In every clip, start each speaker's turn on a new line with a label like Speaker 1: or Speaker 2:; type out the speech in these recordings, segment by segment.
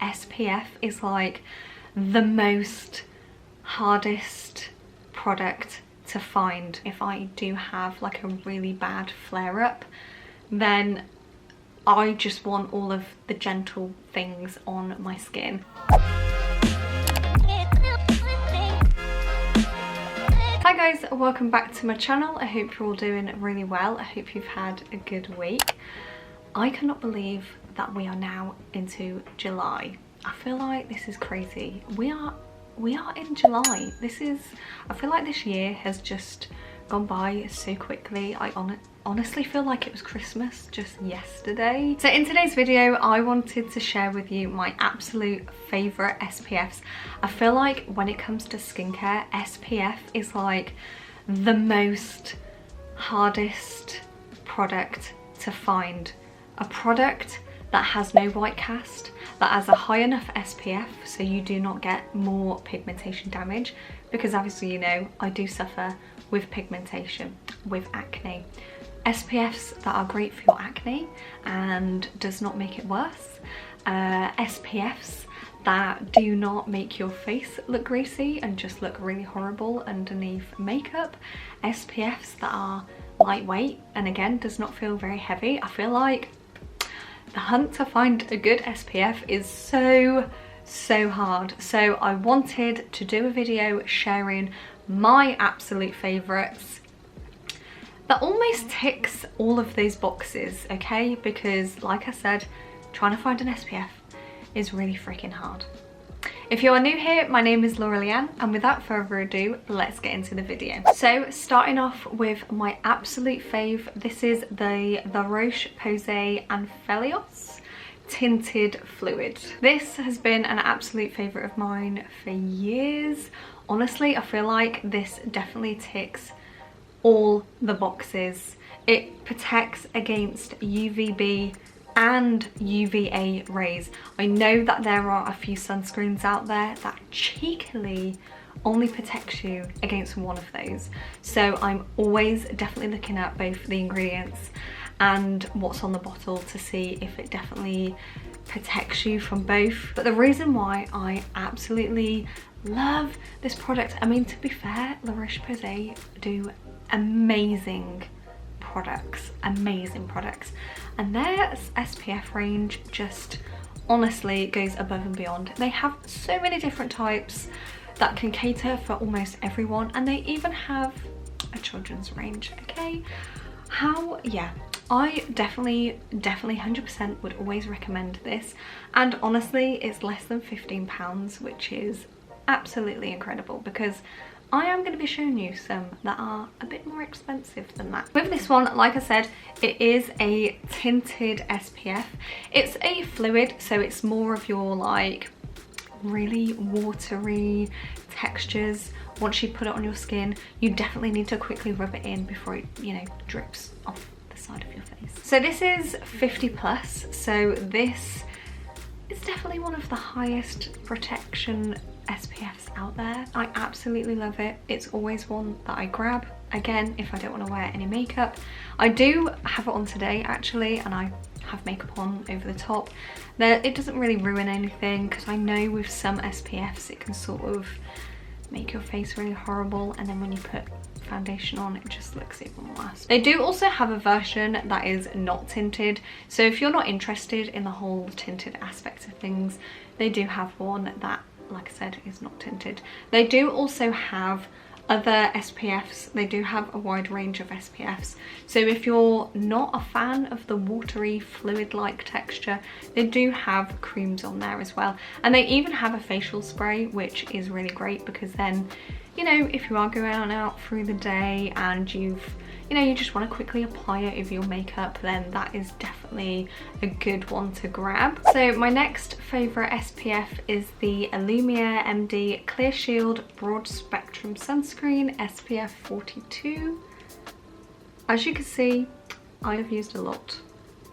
Speaker 1: SPF is like the most hardest product to find. If I do have like a really bad flare-up, then I just want all of the gentle things on my skin. Hi guys, welcome back to my channel. I hope you're all doing really well. I hope you've had a good week. I cannot believe that we are now into July. I feel like this is crazy. We are in July. I feel like this year has just gone by so quickly. I honestly feel like it was Christmas just yesterday. So in today's video, I wanted to share with you my absolute favorite SPFs. I feel like when it comes to skincare, SPF is like the most hardest product to find. A product that has no white cast, that has a high enough SPF so you do not get more pigmentation damage, because obviously you know I do suffer with pigmentation, with acne. SPFs that are great for your acne and does not make it worse. SPFs that do not make your face look greasy and just look really horrible underneath makeup. SPFs that are lightweight and again does not feel very heavy. I feel like the hunt to find a good SPF is so hard. So I wanted to do a video sharing my absolute favorites that almost ticks all of those boxes, okay? Because like I said, trying to find an SPF is really freaking hard. If you are new here, my name is Leanne, and without further ado, let's get into the video. So starting off with my absolute fave, this is the Roche Posay and Felios Tinted Fluid. This has been an absolute favourite of mine for years. Honestly, I feel like this definitely ticks all the boxes. It protects against UVB and UVA rays. I know that there are a few sunscreens out there that cheekily only protects you against one of those. So I'm always definitely looking at both the ingredients and what's on the bottle to see if it definitely protects you from both. But the reason why I absolutely love this product, I mean, to be fair, La Roche Posay do amazing products, and their SPF range just honestly goes above and beyond. They have so many different types that can cater for almost everyone, and they even have a children's range, okay? Yeah, I definitely 100% would always recommend this, and honestly it's less than £15, which is absolutely incredible, because I am going to be showing you some that are a bit more expensive than that. With this one, like I said, it is a tinted SPF. It's a fluid, so it's more of your like really watery textures. Once you put it on your skin, you definitely need to quickly rub it in before it, you know, drips off the side of your face. So this is 50+, so this is definitely one of the highest protection SPFs out there. I absolutely love it. It's always one that I grab, again, if I don't want to wear any makeup. I do have it on today actually, and I have makeup on over the top. It doesn't really ruin anything, because I know with some SPFs it can sort of make your face really horrible, and then when you put foundation on it just looks even worse. They do also have a version that is not tinted, so if you're not interested in the whole tinted aspect of things, they do have one that, like I said, is not tinted. They do also have other SPFs. They do have a wide range of SPFs. So if you're not a fan of the watery fluid-like texture, they do have creams on there as well. And they even have a facial spray, which is really great, because then, you know, if you are going out through the day and you just want to quickly apply it over your makeup, then that is definitely a good one to grab. So my next favourite SPF is the Lumiere MD Clear Shield Broad Spectrum Sunscreen SPF 42. As you can see, I have used a lot.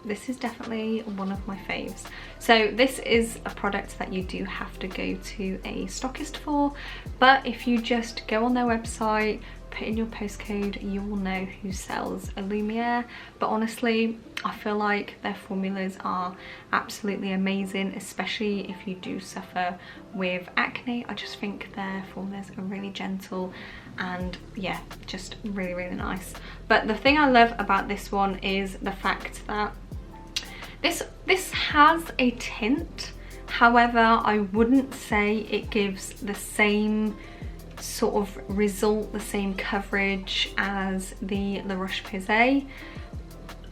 Speaker 1: This is definitely one of my faves. So this is a product that you do have to go to a stockist for, but if you just go on their website, put in your postcode, you will know who sells a Lumiere. But honestly, I feel like their formulas are absolutely amazing, especially if you do suffer with acne. I just think their formulas are really gentle and yeah, just really, really nice. But the thing I love about this one is the fact that this has a tint. However, I wouldn't say it gives the same sort of result, the same coverage as the Roche Posay.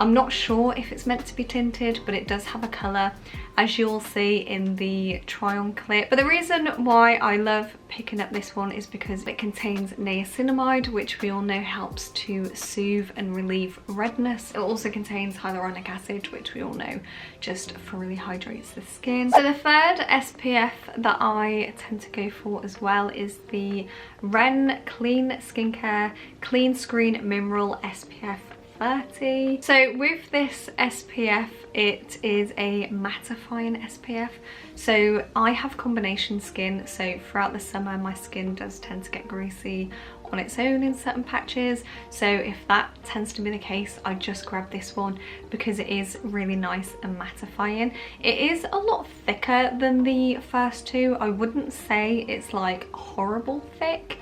Speaker 1: I'm not sure if it's meant to be tinted, but it does have a colour, as you'll see in the try on clip. But the reason why I love picking up this one is because it contains niacinamide, which we all know helps to soothe and relieve redness. It also contains hyaluronic acid, which we all know just thoroughly hydrates the skin. So the third SPF that I tend to go for as well is the Ren Clean Skincare Clean Screen Mineral SPF 30. So with this SPF, it is a mattifying SPF. So I have combination skin, so throughout the summer my skin does tend to get greasy on its own in certain patches. So if that tends to be the case, I just grab this one because it is really nice and mattifying. It is a lot thicker than the first two. I wouldn't say it's like horrible thick,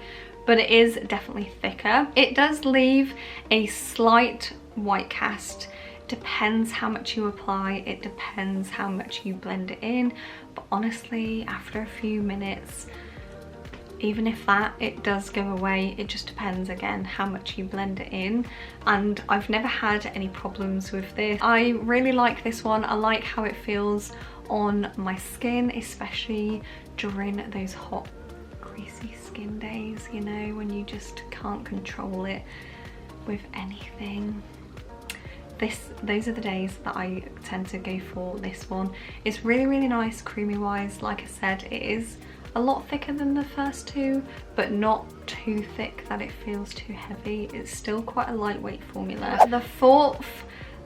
Speaker 1: but it is definitely thicker. It does leave a slight white cast. Depends how much you apply, it depends how much you blend it in, but honestly after a few minutes, even if it does go away, it just depends again how much you blend it in. And I've never had any problems with this. I really like this one. I like how it feels on my skin, especially during those hot greasy skin days, you know, when you just can't control it with anything. Those are the days that I tend to go for this one. It's really, really nice creamy wise. Like I said, it is a lot thicker than the first two, but not too thick that it feels too heavy. It's still quite a lightweight formula. The fourth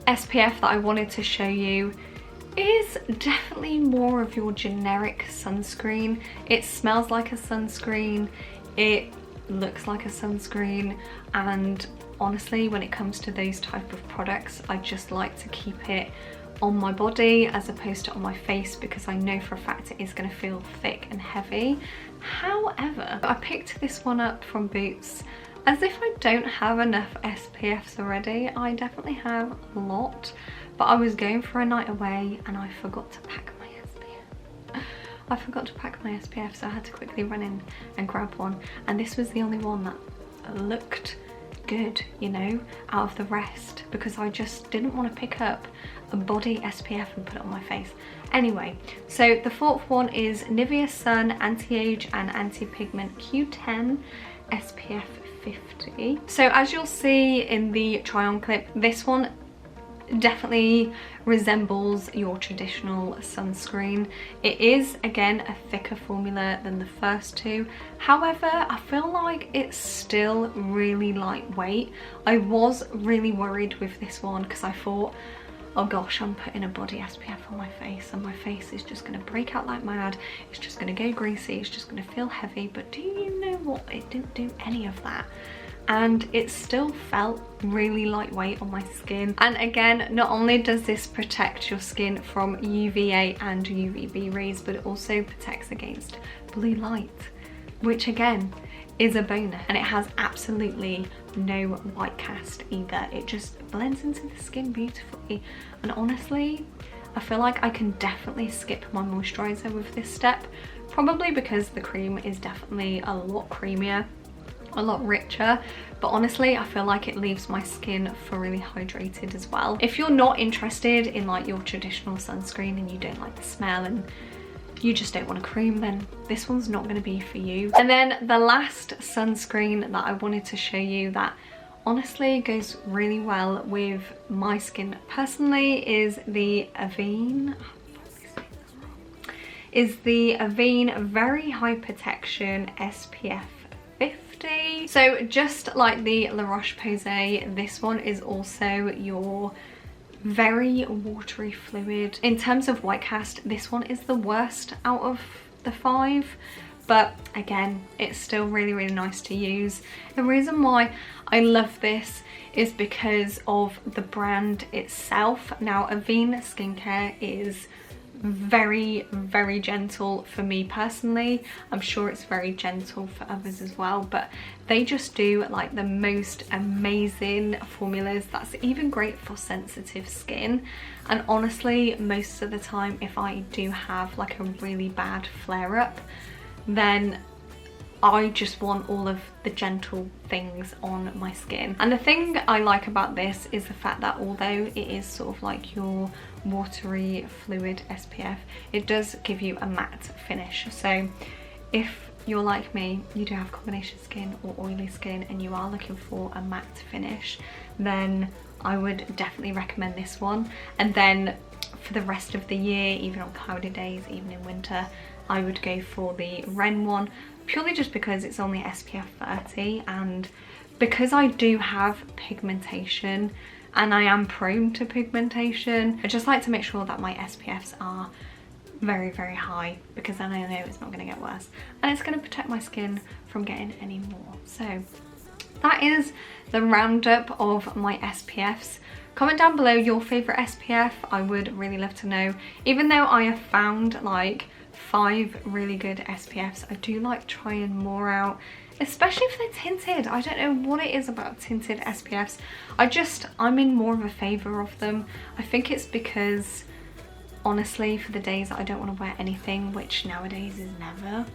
Speaker 1: SPF that I wanted to show you is definitely more of your generic sunscreen. It smells like a sunscreen, it looks like a sunscreen, and honestly when it comes to those type of products, I just like to keep it on my body as opposed to on my face, because I know for a fact it is going to feel thick and heavy. However, I picked this one up from Boots as if I don't have enough SPFs already. I definitely have a lot, but I was going for a night away and I forgot to pack my SPF. I forgot to pack my SPF, so I had to quickly run in and grab one, and this was the only one that looked good, you know, out of the rest, because I just didn't want to pick up a body SPF and put it on my face. Anyway, so the fourth one is Nivea Sun Anti-Age and Anti-Pigment Q10 SPF 50. So as you'll see in the try on clip, this one definitely resembles your traditional sunscreen. It is again a thicker formula than the first two. However, I feel like it's still really lightweight. I was really worried with this one because I thought, oh gosh, I'm putting a body SPF on my face and my face is just going to break out like mad. It's just going to go greasy, it's just going to feel heavy. But do you know what? It didn't do any of that. And it still felt really lightweight on my skin. And again, not only does this protect your skin from UVA and UVB rays, but it also protects against blue light, which again is a bonus. And it has absolutely no white cast either. It just blends into the skin beautifully. And honestly, I feel like I can definitely skip my moisturizer with this step, probably because the cream is definitely a lot creamier, a lot richer, but honestly I feel like it leaves my skin thoroughly hydrated as well. If you're not interested in like your traditional sunscreen and you don't like the smell and you just don't want a cream, then this one's not going to be for you. And then the last sunscreen that I wanted to show you that honestly goes really well with my skin personally is the Aveeno. Is the Aveeno Very High Protection SPF 50. So just like the La Roche Posay, this one is also your very watery fluid. In terms of white cast, this one is the worst out of the 5, but again, it's still really, really nice to use. The reason why I love this is because of the brand itself. Now, Aveeno skincare is very, very gentle for me personally. I'm sure it's very gentle for others as well, but they just do like the most amazing formulas that's even great for sensitive skin. And honestly, most of the time, if I do have like a really bad flare-up, then I just want all of the gentle things on my skin. And the thing I like about this is the fact that although it is sort of like your watery fluid SPF, it does give you a matte finish. So if you're like me, you do have combination skin or oily skin and you are looking for a matte finish, then I would definitely recommend this one. And then for the rest of the year, even on cloudy days, even in winter, I would go for the Ren one, purely just because it's only SPF 30, and because I do have pigmentation and I am prone to pigmentation, I just like to make sure that my SPFs are very, very high, because then I know it's not going to get worse and it's going to protect my skin from getting any more. So that is the roundup of my SPFs. Comment down below your favourite SPF, I would really love to know. Even though I have found like 5 really good SPFs, I do like trying more out, especially if they're tinted. I don't know what it is about tinted SPFs. I'm in more of a favour of them. I think it's because, honestly, for the days that I don't want to wear anything, which nowadays is never,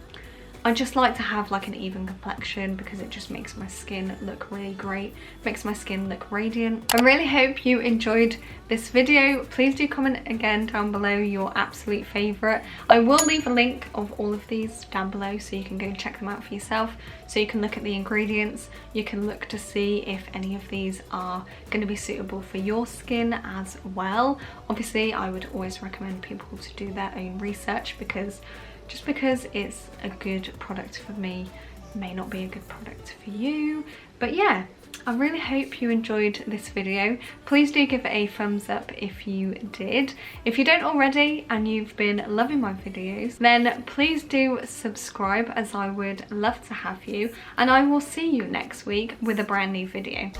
Speaker 1: I just like to have like an even complexion, because it just makes my skin look really great, makes my skin look radiant. I really hope you enjoyed this video. Please do comment again down below your absolute favourite. I will leave a link of all of these down below so you can go check them out for yourself, so you can look at the ingredients, you can look to see if any of these are going to be suitable for your skin as well. Obviously, I would always recommend people to do their own research, because just because it's a good product for me may not be a good product for you. But yeah, I really hope you enjoyed this video. Please do give it a thumbs up if you did. If you don't already and you've been loving my videos, then please do subscribe, as I would love to have you. And I will see you next week with a brand new video.